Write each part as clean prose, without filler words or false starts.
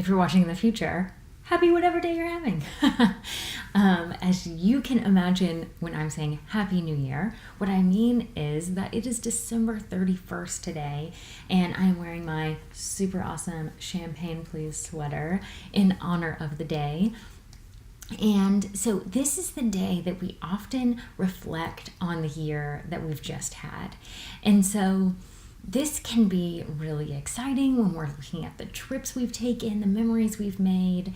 if you're watching in the future, happy whatever day you're having. As you can imagine, when I'm saying Happy New Year, what I mean is that it is December 31st today, and I'm wearing my super awesome Champagne Please sweater in honor of the day. And so this is the day that we often reflect on the year that we've just had. And so this can be really exciting when we're looking at the trips we've taken, the memories we've made.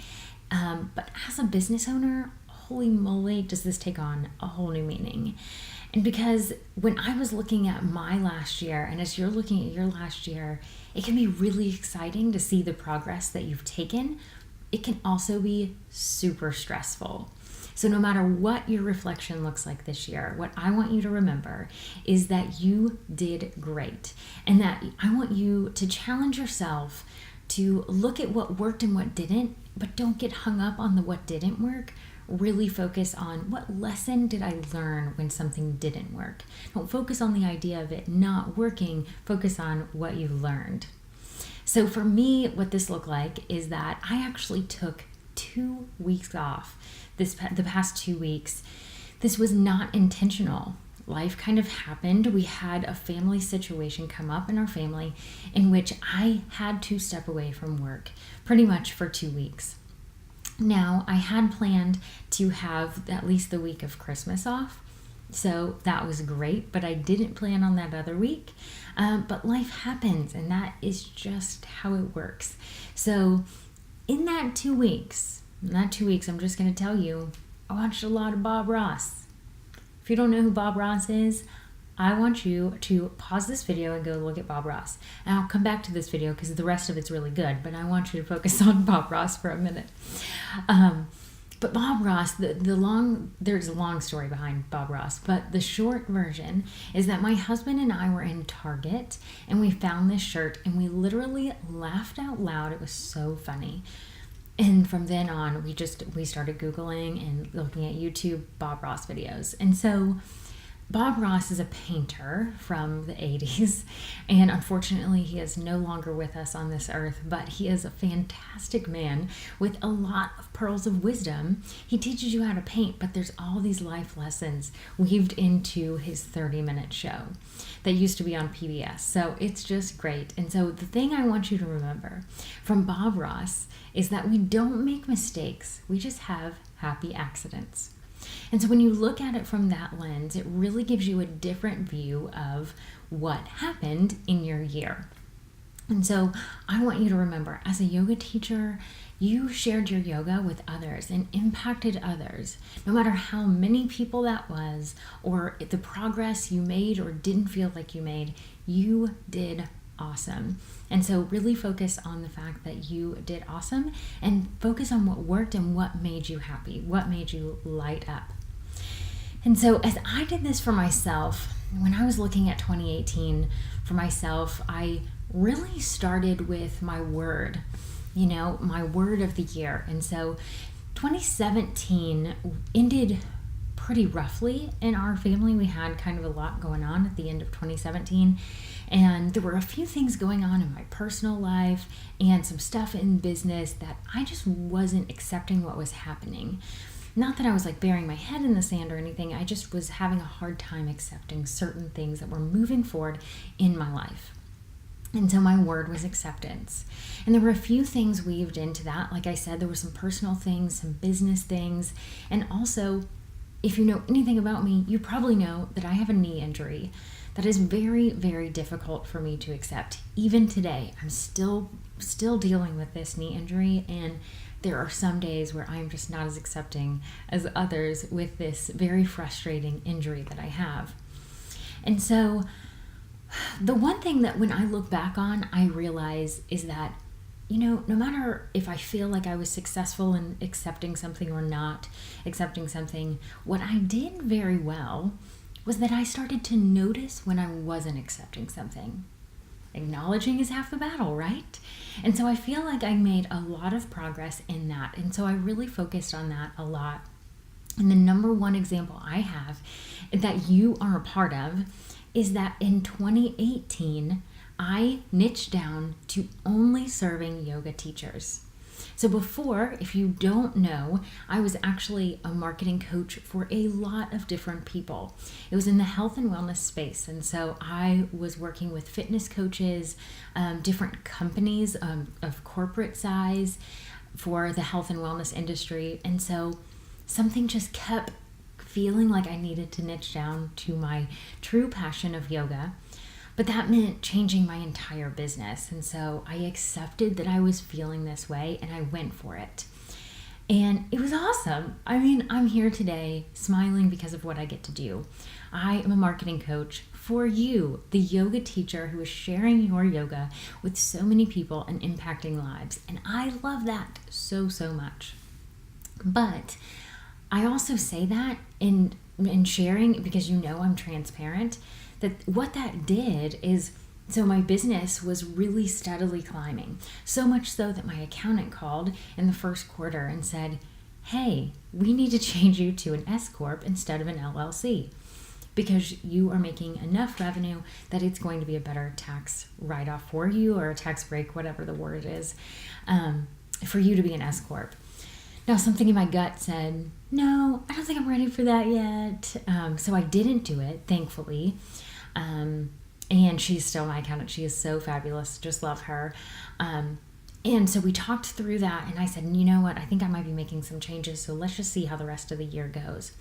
But as a business owner, holy moly, does this take on a whole new meaning. And because when I was looking at my last year, and as you're looking at your last year, it can be really exciting to see the progress that you've taken. It can also be super stressful. So no matter what your reflection looks like this year, what I want you to remember is that you did great, and that I want you to challenge yourself to look at what worked and what didn't, but don't get hung up on the what didn't work. Really focus on what lesson did I learn when something didn't work. Don't focus on the idea of it not working, focus on what you learned. So for me, what this looked like is that I actually took 2 weeks off the past 2 weeks. This was not intentional. Life kind of happened. We had a family situation come up in our family in which I had to step away from work pretty much for 2 weeks. Now, I had planned to have at least the week of Christmas off, so that was great, but I didn't plan on that other week. But life happens, and that is just how it works. So in that 2 weeks, I'm just going to tell you, I watched a lot of Bob Ross. If you don't know who Bob Ross is, I want you to pause this video and go look at Bob Ross. And I'll come back to this video because the rest of it's really good, but I want you to focus on Bob Ross for a minute. But Bob Ross, there's a long story behind Bob Ross, but the short version is that my husband and I were in Target and we found this shirt and we literally laughed out loud. It was so funny. And from then on, we started Googling and looking at YouTube Bob Ross videos. And so Bob Ross is a painter from the 80s, and unfortunately he is no longer with us on this earth, but he is a fantastic man with a lot of pearls of wisdom. He teaches you how to paint, but there's all these life lessons weaved into his 30-minute show that used to be on PBS. So it's just great. And so the thing I want you to remember from Bob Ross is that we don't make mistakes. We just have happy accidents. And so when you look at it from that lens, it really gives you a different view of what happened in your year. And so I want you to remember, as a yoga teacher, you shared your yoga with others and impacted others. No matter how many people that was, or the progress you made or didn't feel like you made, you did awesome. And so really focus on the fact that you did awesome and focus on what worked and what made you happy, what made you light up. And so as I did this for myself, when I was looking at 2018 for myself, I really started with my word, my word of the year. And so 2017 ended pretty roughly in our family. We had kind of a lot going on at the end of 2017. And there were a few things going on in my personal life and some stuff in business that I just wasn't accepting what was happening. Not that I was like burying my head in the sand or anything. I just was having a hard time accepting certain things that were moving forward in my life. And so my word was acceptance. And there were a few things weaved into that. Like I said, there were some personal things, some business things. And also, if you know anything about me, you probably know that I have a knee injury that is very, very difficult for me to accept. Even today, I'm still dealing with this knee injury, and there are some days where I'm just not as accepting as others with this very frustrating injury that I have. And so the one thing that when I look back on, I realize is that, no matter if I feel like I was successful in accepting something or not accepting something, what I did very well was that I started to notice when I wasn't accepting something. Acknowledging is half the battle, right? And so I feel like I made a lot of progress in that. And so I really focused on that a lot. And the number one example I have that you are a part of is that in 2018, I niched down to only serving yoga teachers. So before, if you don't know, I was actually a marketing coach for a lot of different people. It was in the health and wellness space. And so I was working with fitness coaches, different companies of corporate size for the health and wellness industry. And so something just kept feeling like I needed to niche down to my true passion of yoga. But that meant changing my entire business. And so I accepted that I was feeling this way and I went for it. And it was awesome. I mean, I'm here today smiling because of what I get to do. I am a marketing coach for you, the yoga teacher who is sharing your yoga with so many people and impacting lives. And I love that so, so much. But I also say that in sharing, because I'm transparent, that what that did is, so my business was really steadily climbing. So much so that my accountant called in the first quarter and said, hey, we need to change you to an S Corp instead of an LLC because you are making enough revenue that it's going to be a better tax write-off for you, or a tax break, whatever the word is, for you to be an S Corp. Now, something in my gut said, no, I don't think I'm ready for that yet. So I didn't do it, thankfully. And she's still my accountant. She is so fabulous. Just love her. And so we talked through that, and I said, you know what? I think I might be making some changes. So let's just see how the rest of the year goes.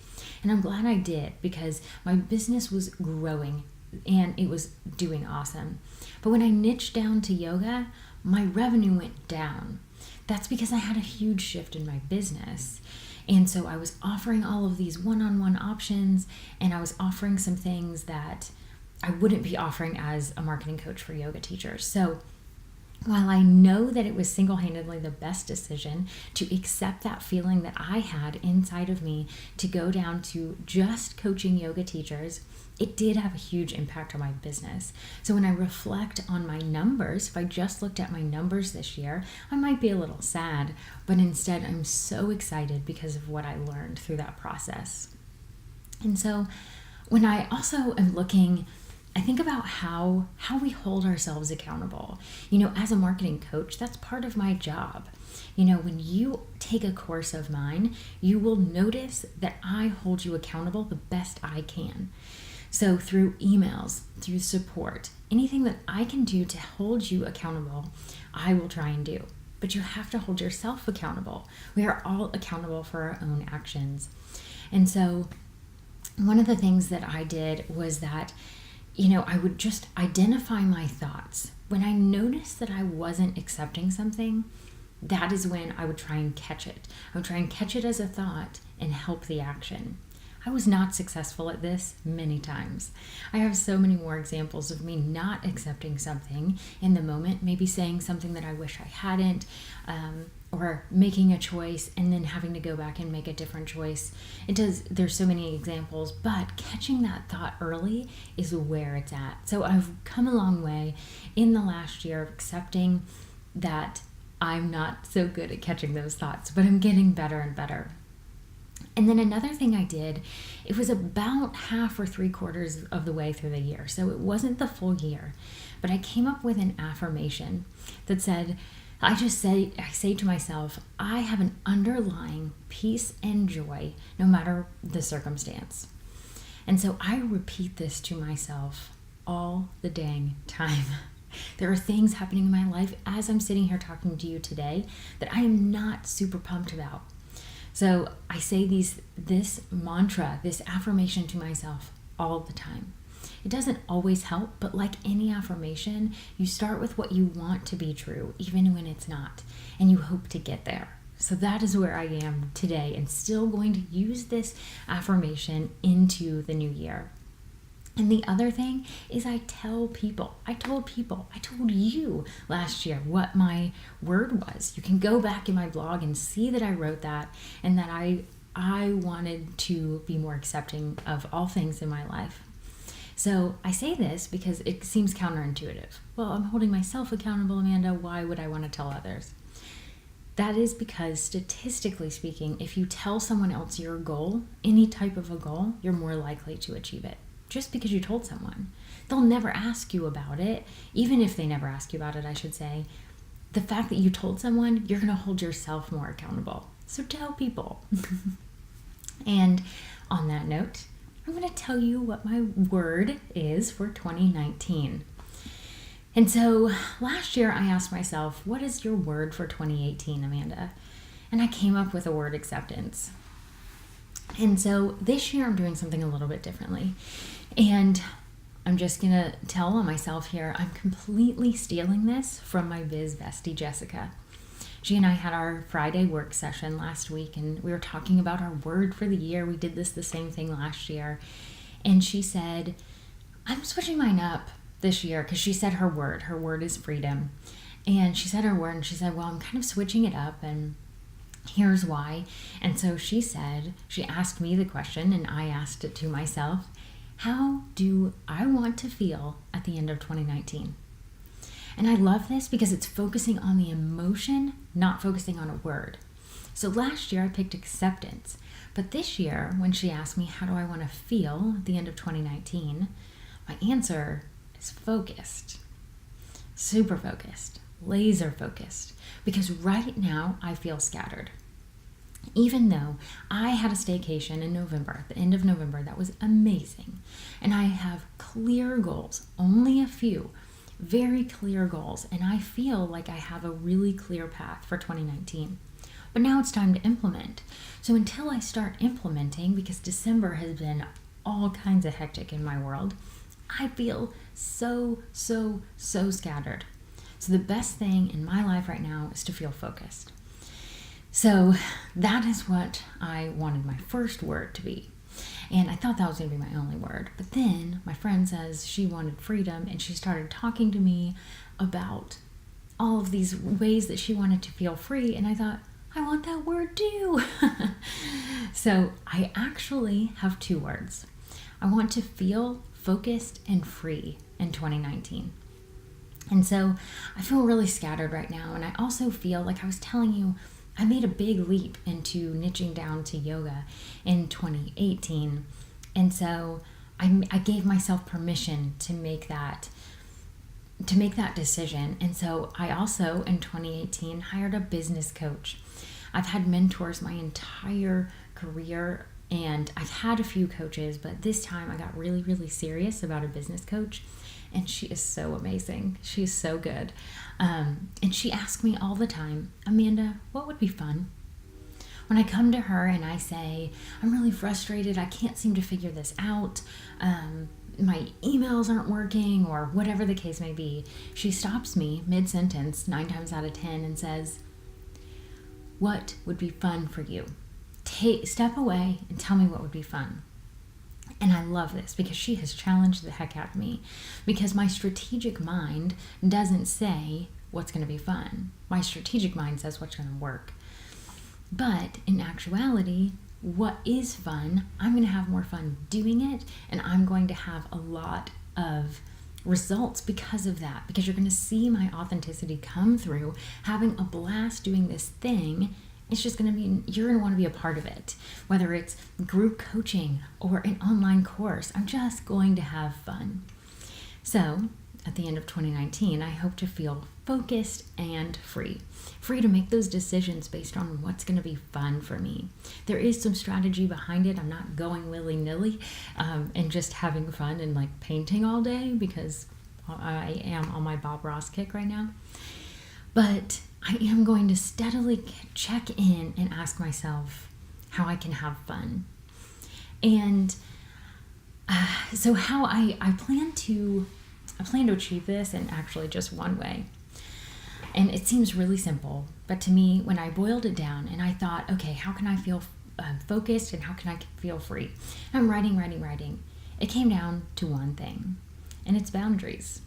And I'm glad I did, because my business was growing and it was doing awesome. But when I niched down to yoga, my revenue went down. That's because I had a huge shift in my business. And so I was offering all of these one-on-one options, and I was offering some things that I wouldn't be offering as a marketing coach for yoga teachers. So while I know that it was single-handedly the best decision to accept that feeling that I had inside of me to go down to just coaching yoga teachers, it did have a huge impact on my business. So when I reflect on my numbers, if I just looked at my numbers this year, I might be a little sad, but instead I'm so excited because of what I learned through that process. And so when I also am looking, I think about how we hold ourselves accountable. As a marketing coach, that's part of my job. When you take a course of mine, you will notice that I hold you accountable the best I can. So through emails, through support, anything that I can do to hold you accountable, I will try and do. But you have to hold yourself accountable. We are all accountable for our own actions. And so one of the things that I did was that I would just identify my thoughts. When I noticed that I wasn't accepting something, that is when I would try and catch it. I would try and catch it as a thought and help the action. I was not successful at this many times. I have so many more examples of me not accepting something in the moment, maybe saying something that I wish I hadn't, or making a choice and then having to go back and make a different choice. There's so many examples, but catching that thought early is where it's at. So I've come a long way in the last year of accepting that I'm not so good at catching those thoughts, but I'm getting better and better. And then another thing I did, it was about half or 3/4 of the way through the year. So it wasn't the full year, but I came up with an affirmation that said, I say to myself, I have an underlying peace and joy no matter the circumstance. And so I repeat this to myself all the dang time. There are things happening in my life as I'm sitting here talking to you today that I am not super pumped about. So I say this mantra, this affirmation to myself all the time. It doesn't always help, but like any affirmation, you start with what you want to be true, even when it's not, and you hope to get there. So that is where I am today, and still going to use this affirmation into the new year. And the other thing is I told you last year what my word was. You can go back in my blog and see that I wrote that, and that I wanted to be more accepting of all things in my life. So I say this because it seems counterintuitive. Well, I'm holding myself accountable, Amanda. Why would I want to tell others? That is because statistically speaking, if you tell someone else your goal, any type of a goal, you're more likely to achieve it. Just because you told someone. They'll never ask you about it. Even if they never ask you about it, I should say, the fact that you told someone, you're going to hold yourself more accountable. So tell people. And on that note, I'm going to tell you what my word is for 2019. And so last year I asked myself, what is your word for 2018, Amanda? And I came up with the word acceptance. And so this year I'm doing something a little bit differently. And I'm just going to tell on myself here, I'm completely stealing this from my biz bestie, Jessica. She and I had our Friday work session last week, and we were talking about our word for the year. We did the same thing last year. And she said, I'm switching mine up this year, because she said her word. Her word is freedom. And she said her word, and she said, well, I'm kind of switching it up, and here's why. And so she said, she asked me the question, and I asked it to myself, how do I want to feel at the end of 2019? And I love this because it's focusing on the emotion, not focusing on a word. So last year I picked acceptance. But this year, when she asked me, how do I want to feel at the end of 2019? My answer is focused. Super focused. Laser focused. Because right now I feel scattered. Even though I had a staycation in November, the end of November, that was amazing. And I have clear goals, only a few, very clear goals. And I feel like I have a really clear path for 2019. But now it's time to implement. So until I start implementing, because December has been all kinds of hectic in my world, I feel so scattered. So the best thing in my life right now is to feel focused. So that is what I wanted my first word to be. And I thought that was going to be my only word. But then my friend says she wanted freedom, and she started talking to me about all of these ways that she wanted to feel free. And I thought, I want that word too. So I actually have two words. I want to feel focused and free in 2019. And so I feel really scattered right now. And I also feel like I was telling you, I made a big leap into niching down to yoga in 2018. And so I gave myself permission to make that decision. And so I also in 2018 hired a business coach. I've had mentors my entire career, and I've had a few coaches, but this time I got really serious about a business coach. And she is so amazing. She's so good. And she asks me all the time, Amanda, what would be fun? When I come to her and I say, I'm really frustrated, I can't seem to figure this out, my emails aren't working, or whatever the case may be, she stops me mid-sentence 9 times out of 10 and says, what would be fun for you? Step away and tell me what would be fun. And I love this because she has challenged the heck out of me, because my strategic mind doesn't say what's going to be fun. My strategic mind says what's going to work. But in actuality, what is fun, I'm going to have more fun doing it, and I'm going to have a lot of results because of that, because you're going to see my authenticity come through, having a blast doing this thing. It's just going to be, you're going to want to be a part of it, whether it's group coaching or an online course. I'm just going to have fun. So at the end of 2019, I hope to feel focused and free to make those decisions based on what's going to be fun for me. There is some strategy behind it. I'm not going willy-nilly and just having fun and like painting all day, because I am on my Bob Ross kick right now. But I am going to steadily check in and ask myself how I can have fun. And so how I plan to achieve this in actually just one way. And it seems really simple, but to me, when I boiled it down and I thought, okay, how can I feel focused and how can I feel free? And I'm writing. It came down to one thing, and it's boundaries.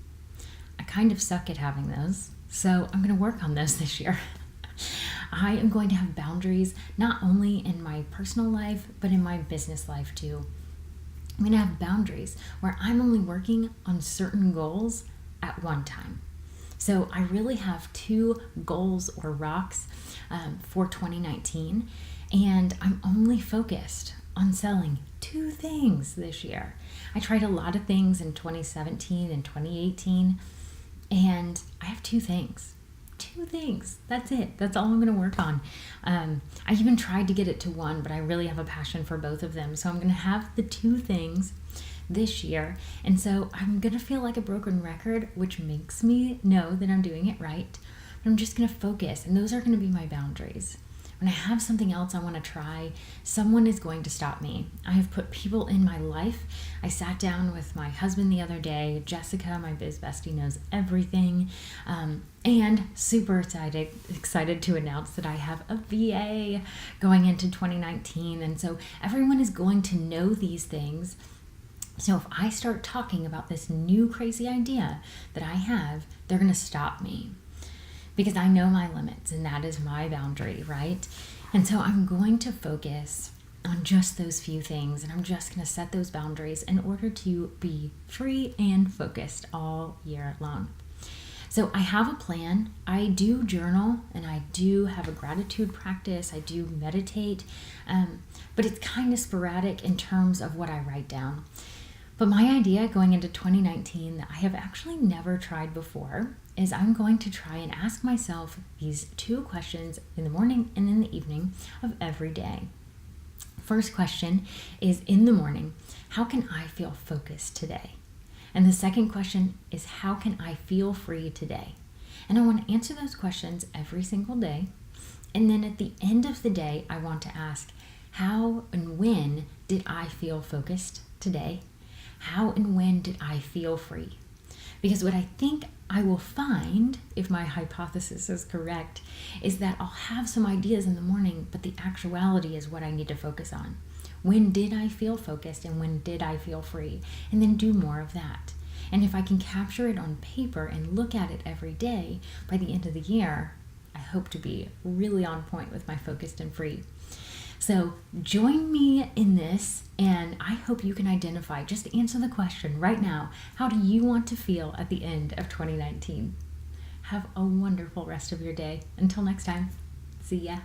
I kind of suck at having those. So I'm going to work on those this year. I am going to have boundaries, not only in my personal life, but in my business life too. I'm going to have boundaries where I'm only working on certain goals at one time. So I really have 2 goals or rocks for 2019, and I'm only focused on selling 2 things this year. I tried a lot of things in 2017 and 2018, and I have 2 things. 2 things. That's it. That's all I'm going to work on. I even tried to get it to 1, but I really have a passion for both of them. So I'm going to have the 2 things this year. And so I'm going to feel like a broken record, which makes me know that I'm doing it right. But I'm just going to focus, and those are going to be my boundaries. When I have something else I want to try, someone is going to stop me. I have put people in my life. I sat down with my husband the other day. Jessica, my biz bestie, knows everything. And super excited to announce that I have a VA going into 2019. And so everyone is going to know these things. So if I start talking about this new crazy idea that I have, they're going to stop me. Because I know my limits, and that is my boundary, right? And so I'm going to focus on just those few things, and I'm just going to set those boundaries in order to be free and focused all year long. So I have a plan. I do journal, and I do have a gratitude practice. I do meditate, but it's kind of sporadic in terms of what I write down. But my idea going into 2019 that I have actually never tried before is I'm going to try and ask myself these 2 questions in the morning and in the evening of every day. First question is, in the morning, how can I feel focused today? And the second question is, how can I feel free today? And I want to answer those questions every single day. And then at the end of the day, I want to ask, how and when did I feel focused today? How and when did I feel free? Because what I think I will find, if my hypothesis is correct, is that I'll have some ideas in the morning, but the actuality is what I need to focus on. When did I feel focused, and when did I feel free? And then do more of that. And if I can capture it on paper and look at it every day, by the end of the year, I hope to be really on point with my focused and free. So join me in this, and I hope you can identify, just answer the question right now, how do you want to feel at the end of 2019? Have a wonderful rest of your day. Until next time, see ya.